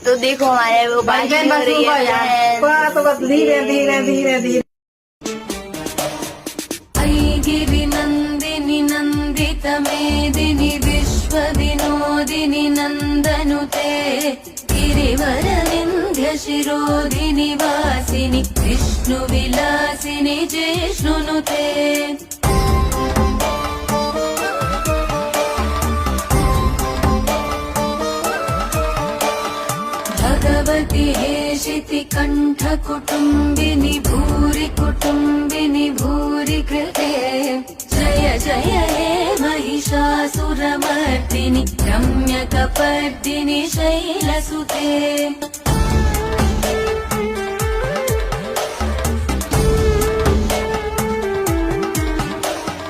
तो देखो हमारे वो बाजी हो रही है। धीरे धीरे धीरे धीरे गिरि नंदिनी नंदित मेदिनी विश्व विनोदिनी नंदनुते गिरिवर विंध्य शिरोदिनि वासिनि विष्णु विलासिनि जिष्णुनुते भगवति हेशिति कंठ कुटुंबिनि भूरि कुटुंबिनि भूरि कृते जय जय हे महिषासुरमर्दिनि रम्यकपर्दिनि शैलसुते।